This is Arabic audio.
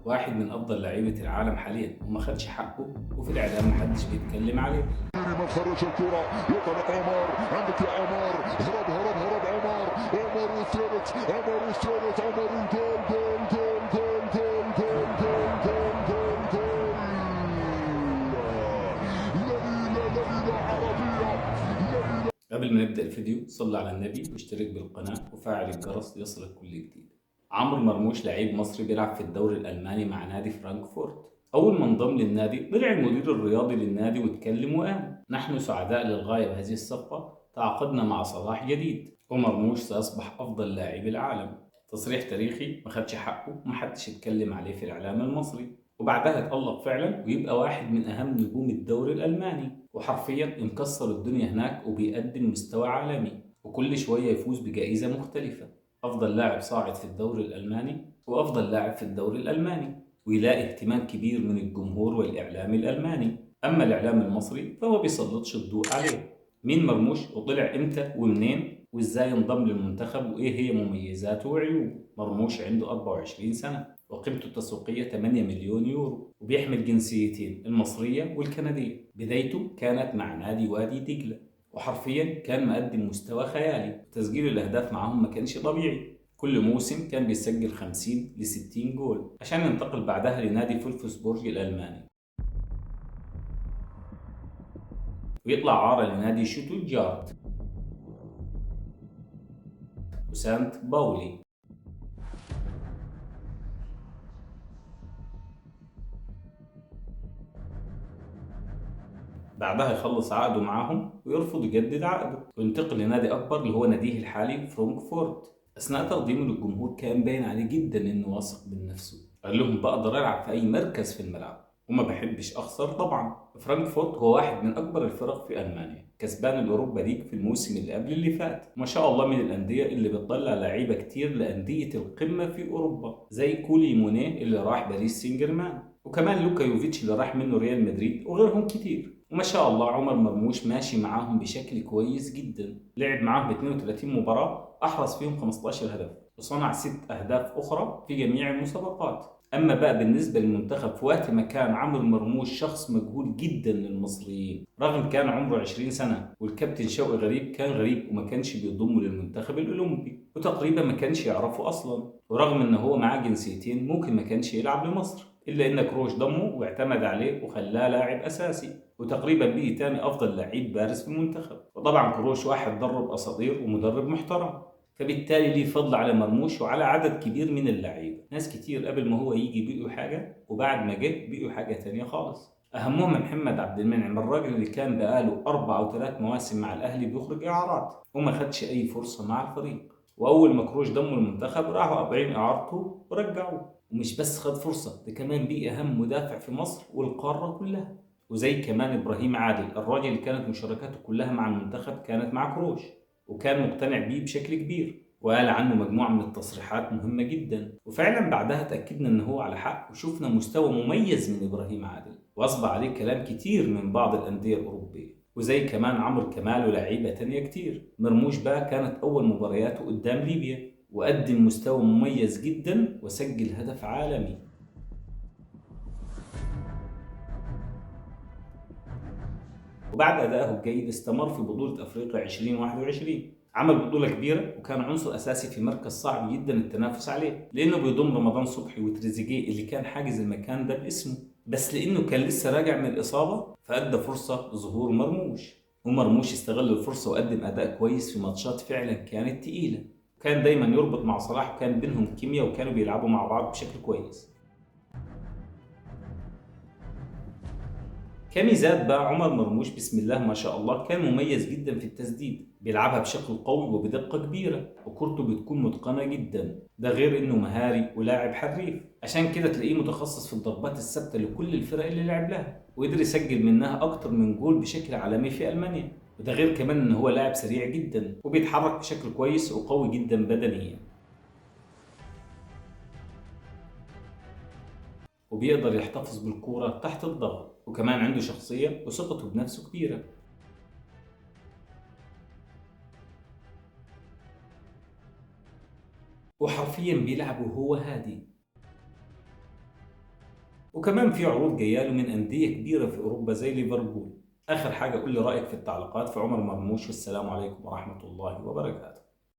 واحد من افضل لعيبه العالم حاليا وما خدش حقه، وفي الاعلام محدش بيتكلم عليه. من خرج الكرة يطلق عمر، عندك يا عمر، هرب هرب هرب عمر، عمر والثالث، عمر والثالث، عمر والجول، جول جول جول جول جول جول جول جول جول. ليلة ليلة عربية، ليلة. قبل ما نبدا الفيديو صلي على النبي واشترك بالقناه وفعل الجرس ليصلك كل جديد. عمرو مرموش لعيب مصري بيلعب في الدوري الالماني مع نادي فرانكفورت. اول ما انضم للنادي طلع المدير الرياضي للنادي واتكلم وقال: نحن سعداء للغايه بهذه الصفقه، تعاقدنا مع صلاح جديد ومرموش سيصبح افضل لاعب العالم. تصريح تاريخي ما خدش حقه ومحدش اتكلم عليه في الاعلام المصري، وبعدها اتألق فعلا ويبقى واحد من اهم نجوم الدوري الالماني، وحرفيا مكسر الدنيا هناك وبيقدم مستوى عالمي، وكل شويه يفوز بجائزه مختلفه: افضل لاعب صاعد في الدوري الالماني وافضل لاعب في الدوري الالماني، ويلاقي اهتمام كبير من الجمهور والاعلام الالماني. اما الاعلام المصري فهو بيسلطش الضوء عليه. مين مرموش وطلع امتى ومنين وازاي انضم للمنتخب وايه هي مميزاته وعيوبه؟ مرموش عنده 24 سنة وقيمته التسويقية 8 مليون يورو، وبيحمل جنسيتين المصرية والكندية. بدايته كانت مع نادي وادي دجلة، وحرفيا كان مقدم مستوى خيالي. تسجيل الأهداف معهم ما كانش طبيعي، كل موسم كان بيسجل 50 ل 60 جول عشان ينتقل بعدها لنادي فولفسبورج الألماني ويطلع عارة لنادي شوتوتجارت وسانت باولي. بعدها يخلص عقده معاهم ويرفض يجدد عقده وينتقل لنادي أكبر اللي هو ناديه الحالي فرانكفورت. أثناء تقديمه للجمهور كان باين عليه جدا إنه واثق من نفسه، قال لهم: بقدر ألعب في أي مركز في الملعب وما بحبش أخسر. طبعا فرانكفورت هو واحد من أكبر الفرق في ألمانيا، كسبان الأوروبا ليج في الموسم اللي قبل اللي فات، وما شاء الله من الأندية اللي بتطلع لعيبة كتير لأندية القمة في أوروبا زي كولي مونيه اللي راح باريس سان جيرمان، وكمان لوكا يوفيتش اللي راح منه ريال مدريد، وغيرهم كتير. وما شاء الله عمر مرموش ماشي معاهم بشكل كويس جدا، لعب معاهم ب 32 مباراة أحرز فيهم 15 هدف وصنع 6 أهداف أخرى في جميع المسابقات. أما بقى بالنسبة للمنتخب في وقت ما كان عمرو مرموش شخص مجهول جدا للمصريين، رغم كان عمره 20 سنة، والكابتن شوقي غريب كان غريب وما كانش بيضمه للمنتخب الأولمبي وتقريبا ما كانش يعرفه أصلا، ورغم إن هو معاه جنسيتين ممكن ما كانش يلعب لمصر، إلا إن كروش ضمه واعتمد عليه وخلاه لاعب أساسي، وتقريبا بقي تاني افضل لعيب بارز في المنتخب. وطبعا كروش واحد درب اساطير ومدرب محترم، فبالتالي ليه فضل على مرموش وعلى عدد كبير من اللعيبه. ناس كتير قبل ما هو يجي بقوا حاجه وبعد ما جه بقوا حاجه تانية خالص. اهمهم محمد عبد المنعم، الراجل اللي كان بقاله 4 أو 3 مواسم مع الاهلي بيخرج اعارات وما خدش اي فرصه مع الفريق، واول ما كروش ضمه المنتخب راحوا قاطعين اعارته ورجعوه. ومش بس خد فرصه، ده كمان بقي اهم مدافع في مصر والقاره كلها. وزي كمان إبراهيم عادل، الراجل اللي كانت مشاركاته كلها مع المنتخب كانت مع كروش وكان مقتنع بيه بشكل كبير، وقال عنه مجموعة من التصريحات مهمة جدا، وفعلا بعدها تأكدنا إن هو على حق وشفنا مستوى مميز من إبراهيم عادل وأصبح عليه كلام كتير من بعض الأندية الأوروبية، وزي كمان عمرو كمال ولاعيبة تانية كتير. مرموش بقى كانت أول مبارياته قدام ليبيا وقدم مستوى مميز جدا وسجل هدف عالمي. وبعد أدائه الجيد استمر في بطولة أفريقيا 2021، عمل بطولة كبيرة وكان عنصر أساسي في مركز صعب جدا التنافس عليه، لأنه بيضم رمضان صبحي وتريزيجيه اللي كان حاجز المكان ده باسمه، بس لأنه كان لسه راجع من الإصابة فأدى فرصة لظهور مرموش، ومرموش استغل الفرصة وقدم أداء كويس في ماتشات فعلا كانت تقيلة، كان دايما يربط مع صلاح وكان بينهم كيمياء وكانوا بيلعبوا مع بعض بشكل كويس. كميزات بقى عمر مرموش بسم الله ما شاء الله كان مميز جدا في التسديد، بيلعبها بشكل قوي وبدقة كبيرة وكورته بتكون متقنة جدا، ده غير انه مهاري ولاعب حريف، عشان كده تلاقيه متخصص في الضربات الثابتة لكل الفرق اللي لعب لها وقدر يسجل منها اكتر من جول بشكل عالمي في المانيا، وده غير كمان ان هو لاعب سريع جدا وبيتحرك بشكل كويس وقوي جدا بدنيا، وبيقدر يحتفظ بالكورة تحت الضغط، وكمان عنده شخصية وثقته بنفسه كبيرة. وحرفيا بيلعب وهو هادي. وكمان في عروض جايه له من انديه كبيره في اوروبا زي ليفربول. اخر حاجه قول لي رايك في التعليقات. في عمر مرموش، والسلام عليكم ورحمه الله وبركاته.